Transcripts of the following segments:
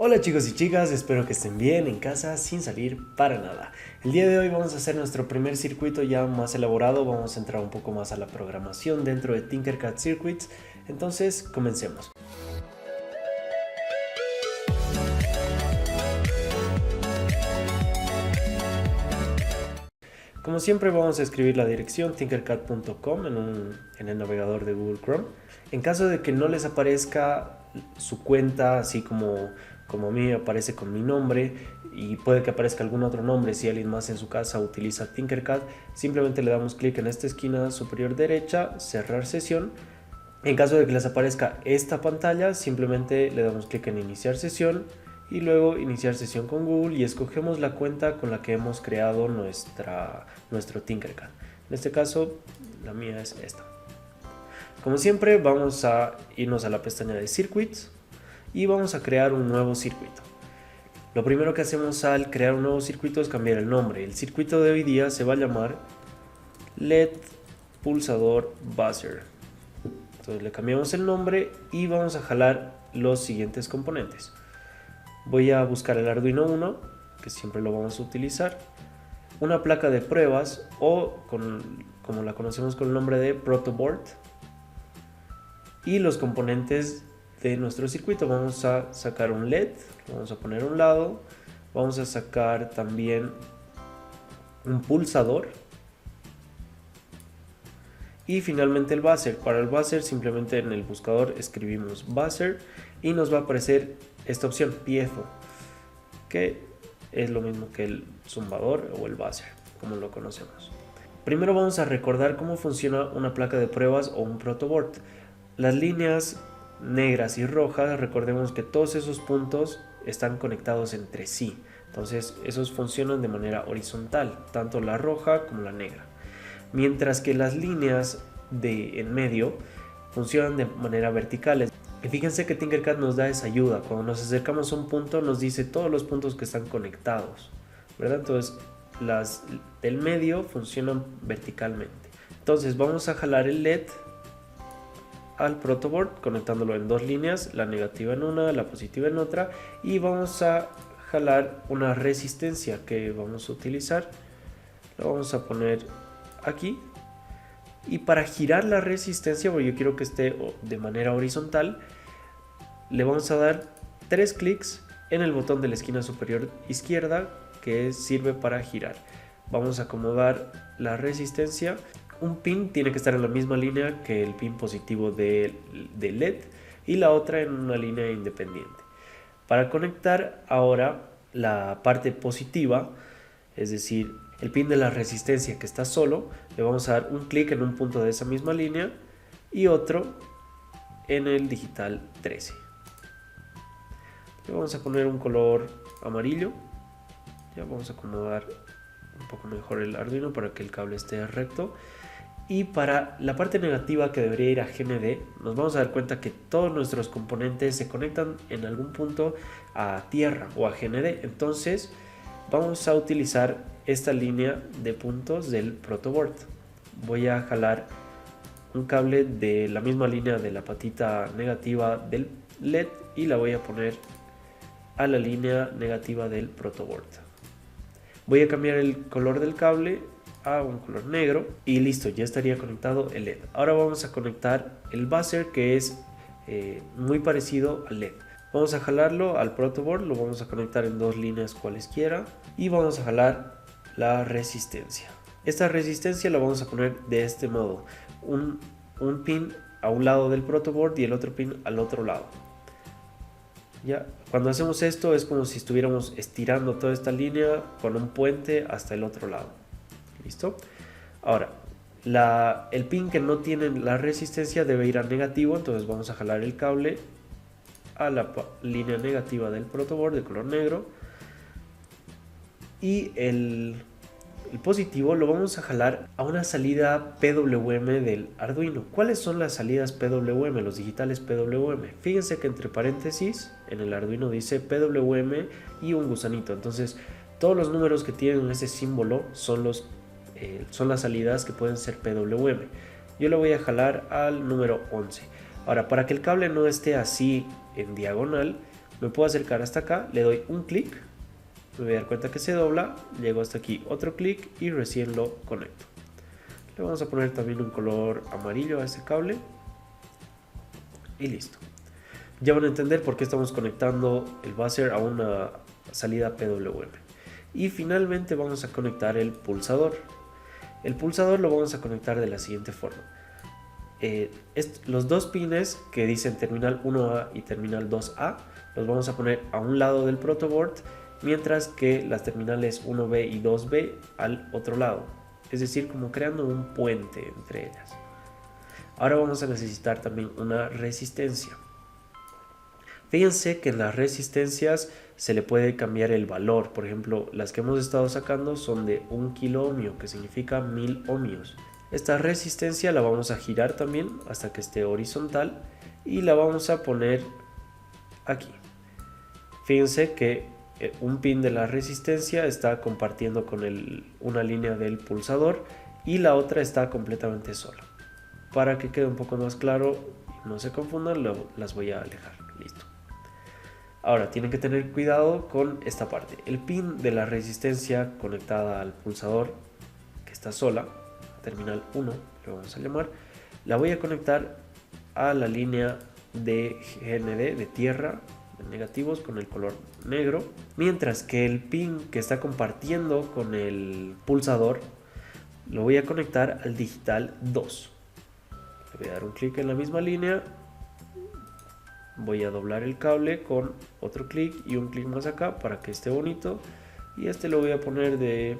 Hola chicos y chicas, espero que estén bien en casa sin salir para nada. El día de hoy vamos a hacer nuestro primer circuito ya más elaborado, vamos a entrar un poco más a la programación dentro de Tinkercad Circuits, entonces comencemos. Como siempre vamos a escribir la dirección tinkercad.com en el navegador de Google Chrome. En caso de que no les aparezca su cuenta, así como a mí aparece con mi nombre, y puede que aparezca algún otro nombre si alguien más en su casa utiliza Tinkercad, simplemente le damos clic en esta esquina superior derecha, cerrar sesión. En caso de que les aparezca esta pantalla, simplemente le damos clic en iniciar sesión y luego iniciar sesión con Google y escogemos la cuenta con la que hemos creado nuestro Tinkercad. En este caso, la mía es esta. Como siempre, vamos a irnos a la pestaña de Circuits y vamos a crear un nuevo circuito. Lo primero que hacemos al crear un nuevo circuito es cambiar el nombre. El circuito de hoy día se va a llamar LED Pulsador Buzzer. Entonces le cambiamos el nombre y vamos a jalar los siguientes componentes. Voy a buscar el Arduino Uno, que siempre lo vamos a utilizar, una placa de pruebas o como la conocemos con el nombre de protoboard, y los componentes de nuestro circuito. Vamos a sacar un LED, lo vamos a poner a un lado, vamos a sacar también un pulsador y finalmente el buzzer. Para el buzzer simplemente en el buscador escribimos buzzer y nos va a aparecer esta opción piezo, que es lo mismo que el zumbador o el buzzer, como lo conocemos. Primero vamos a recordar cómo funciona una placa de pruebas o un protoboard. Las líneas negras y rojas, recordemos que todos esos puntos están conectados entre sí, entonces esos funcionan de manera horizontal, tanto la roja como la negra, mientras que las líneas de en medio funcionan de manera vertical. Y fíjense que Tinkercad nos da esa ayuda. Cuando nos acercamos a un punto nos dice todos los puntos que están conectados, ¿verdad? Entonces las del medio funcionan verticalmente. Entonces vamos a jalar el LED al protoboard conectándolo en dos líneas, la negativa en una, la positiva en otra, y vamos a jalar una resistencia que vamos a utilizar. La vamos a poner aquí. Y para girar la resistencia, porque yo quiero que esté de manera horizontal, le vamos a dar 3 clics en el botón de la esquina superior izquierda que sirve para girar. Vamos a acomodar la resistencia. Un pin tiene que estar en la misma línea que el pin positivo de LED y la otra en una línea independiente. Para conectar ahora la parte positiva, es decir, el pin de la resistencia que está solo, le vamos a dar un clic en un punto de esa misma línea y otro en el digital 13. Le vamos a poner un color amarillo. Ya vamos a acomodar un poco mejor el Arduino para que el cable esté recto. Y para la parte negativa que debería ir a GND, nos vamos a dar cuenta que todos nuestros componentes se conectan en algún punto a tierra o a GND. Entonces vamos a utilizar esta línea de puntos del protoboard. Voy a jalar un cable de la misma línea de la patita negativa del LED y la voy a poner a la línea negativa del protoboard. Voy a cambiar el color del cable a un color negro y listo, ya estaría conectado el LED. Ahora vamos a conectar el buzzer, que es muy parecido al LED. Vamos a jalarlo al protoboard, lo vamos a conectar en dos líneas cualesquiera y vamos a jalar la resistencia. Esta resistencia la vamos a poner de este modo, un pin a un lado del protoboard y el otro pin al otro lado. Ya, cuando hacemos esto es como si estuviéramos estirando toda esta línea con un puente hasta el otro lado. ¿Listo? Ahora, el pin que no tiene la resistencia debe ir a negativo, entonces vamos a jalar el cable a la línea negativa del protoboard de color negro y el positivo lo vamos a jalar a una salida PWM del Arduino. ¿Cuáles son las salidas PWM? Los digitales PWM. Fíjense que entre paréntesis en el Arduino dice PWM y un gusanito. Entonces todos los números que tienen ese símbolo son las salidas que pueden ser PWM. Yo le voy a jalar al número 11. Ahora, para que el cable no esté así en diagonal, Me puedo acercar hasta acá, le doy un clic, me voy a dar cuenta que se dobla, llego hasta aquí, otro clic y recién lo conecto. Le vamos a poner también un color amarillo a este cable y listo. Ya van a entender por qué estamos conectando el buzzer a una salida PWM. Y finalmente vamos a conectar el pulsador. El pulsador lo vamos a conectar de la siguiente forma. Los dos pines que dicen terminal 1A y terminal 2A los vamos a poner a un lado del protoboard, mientras que las terminales 1B y 2B al otro lado, es decir, como creando un puente entre ellas. Ahora vamos a necesitar también una resistencia. Fíjense que en las resistencias se le puede cambiar el valor. Por ejemplo, las que hemos estado sacando son de 1 kilo ohmio, que significa 1000 ohmios. Esta resistencia la vamos a girar también hasta que esté horizontal y la vamos a poner aquí. Fíjense que un pin de la resistencia está compartiendo con una línea del pulsador y la otra está completamente sola. Para que quede un poco más claro y no se confundan, las voy a alejar. Listo. Ahora tienen que tener cuidado con esta parte. El pin de la resistencia conectada al pulsador, que está sola, terminal 1, le vamos a llamar, la voy a conectar a la línea de GND, de tierra, de negativos, con el color negro, mientras que el pin que está compartiendo con el pulsador lo voy a conectar al digital 2. Le voy a dar un clic en la misma línea, voy a doblar el cable con otro clic y un clic más acá para que esté bonito, y este lo voy a poner de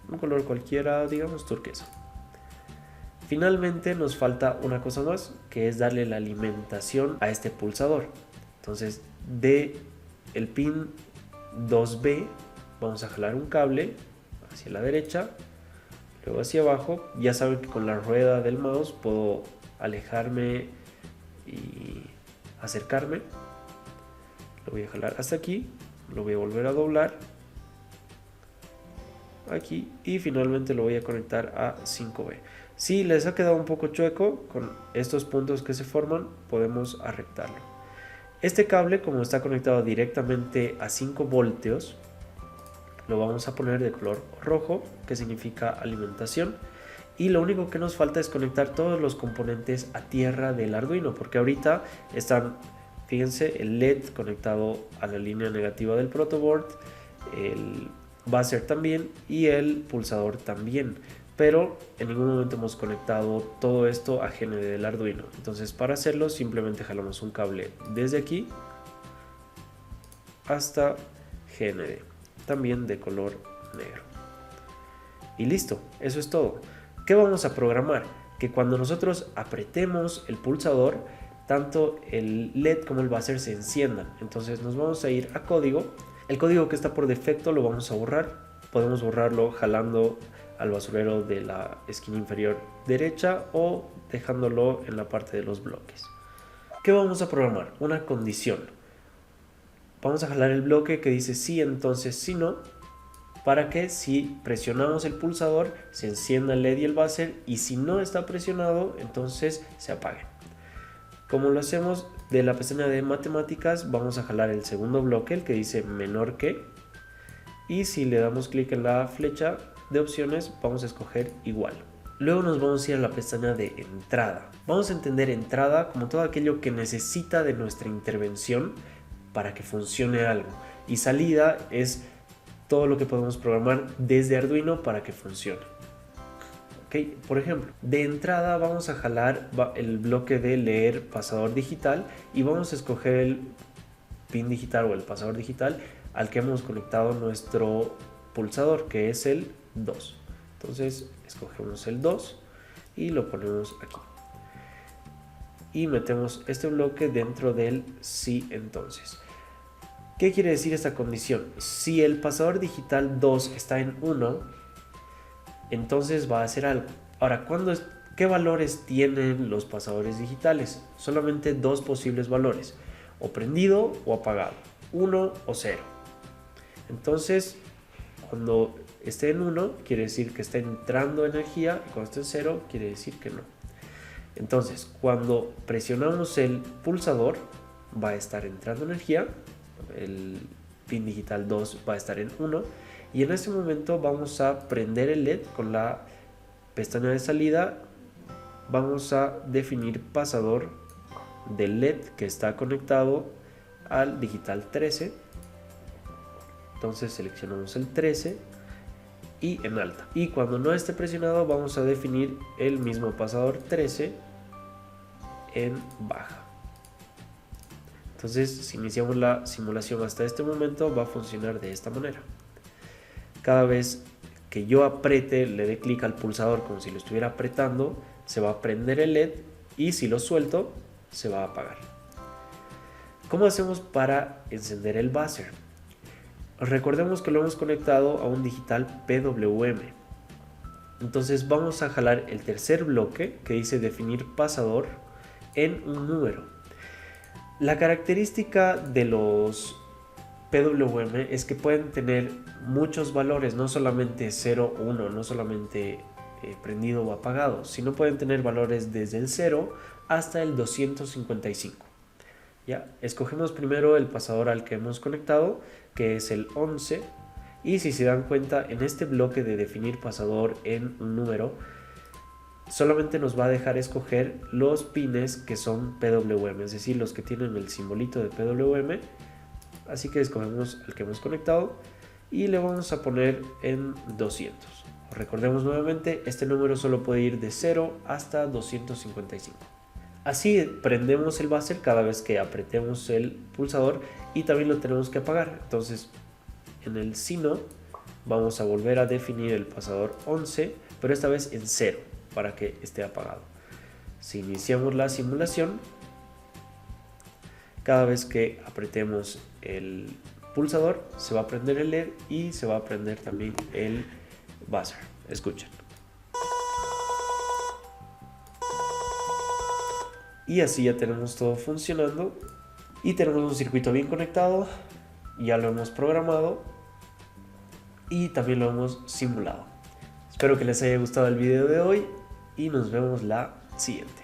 un color cualquiera, digamos turquesa. Finalmente nos falta una cosa más, que es darle la alimentación a este pulsador. Entonces de el pin 2B vamos a jalar un cable hacia la derecha, luego hacia abajo. Ya saben que con la rueda del mouse puedo alejarme y acercarme. Lo voy a jalar hasta aquí, lo voy a volver a doblar aquí y finalmente lo voy a conectar a 5B. Si les ha quedado un poco chueco con estos puntos que se forman, podemos arreglarlo. Este cable, como está conectado directamente a 5 voltios, lo vamos a poner de color rojo, que significa alimentación, y lo único que nos falta es conectar todos los componentes a tierra del Arduino, porque ahorita están, fíjense, el LED conectado a la línea negativa del protoboard, el buzzer también y el pulsador también, pero en ningún momento hemos conectado todo esto a GND del Arduino. Entonces, para hacerlo simplemente jalamos un cable desde aquí hasta GND, también de color negro, y listo. Eso es todo. ¿Qué vamos a programar? Que cuando nosotros apretemos el pulsador, tanto el LED como el buzzer se enciendan. Entonces nos vamos a ir a código. El código que está por defecto lo vamos a borrar. Podemos borrarlo jalando al basurero de la esquina inferior derecha o dejándolo en la parte de los bloques. ¿Qué vamos a programar? Una condición. Vamos a jalar el bloque que dice sí, entonces sí, no, para que si presionamos el pulsador se encienda el LED y el buzzer, y si no está presionado entonces se apague. Como lo hacemos, de la pestaña de matemáticas vamos a jalar el segundo bloque, el que dice menor que, y si le damos clic en la flecha de opciones vamos a escoger igual. Luego nos vamos a ir a la pestaña de entrada. Vamos a entender entrada como todo aquello que necesita de nuestra intervención para que funcione algo, y salida es todo lo que podemos programar desde Arduino para que funcione. Okay. Por ejemplo, de entrada vamos a jalar el bloque de leer pasador digital y vamos a escoger el pin digital o el pasador digital al que hemos conectado nuestro pulsador, que es el 2. Entonces escogemos el 2 y lo ponemos aquí y metemos este bloque dentro del sí entonces. ¿Qué quiere decir esta condición? Si el pasador digital 2 está en 1, entonces va a hacer algo. Ahora, ¿qué valores tienen los pasadores digitales? Solamente dos posibles valores, o prendido o apagado, 1 o 0. Entonces, cuando esté en 1, quiere decir que está entrando energía, y cuando esté en 0, quiere decir que no. Entonces, cuando presionamos el pulsador, va a estar entrando energía, el pin digital 2 va a estar en 1, y en este momento vamos a prender el LED con la pestaña de salida. Vamos a definir pasador del LED que está conectado al digital 13. Entonces seleccionamos el 13 y en alta, y cuando no esté presionado vamos a definir el mismo pasador 13 en baja. Entonces, si iniciamos la simulación hasta este momento, va a funcionar de esta manera. Cada vez que yo apriete, le dé clic al pulsador como si lo estuviera apretando, se va a prender el LED, y si lo suelto, se va a apagar. ¿Cómo hacemos para encender el buzzer? Recordemos que lo hemos conectado a un digital PWM. Entonces vamos a jalar el tercer bloque que dice definir pasador en un número. La característica de los PWM es que pueden tener muchos valores, no solamente 0 o 1, no solamente prendido o apagado, sino pueden tener valores desde el 0 hasta el 255. Ya, escogemos primero el pasador al que hemos conectado, que es el 11, y si se dan cuenta, en este bloque de definir pasador en un número, solamente nos va a dejar escoger los pines que son PWM, es decir, los que tienen el simbolito de PWM. Así que escogemos el que hemos conectado y le vamos a poner en 200. Recordemos nuevamente, este número solo puede ir de 0 hasta 255. Así prendemos el buzzer cada vez que apretemos el pulsador, y también lo tenemos que apagar. Entonces en el sino vamos a volver a definir el pasador 11, pero esta vez en 0 para que esté apagado. Si iniciamos la simulación, cada vez que apretemos el pulsador se va a prender el LED y se va a prender también el buzzer. Escuchen. Y así ya tenemos todo funcionando y tenemos un circuito bien conectado. Ya lo hemos programado y también lo hemos simulado. Espero que les haya gustado el video de hoy y nos vemos la siguiente.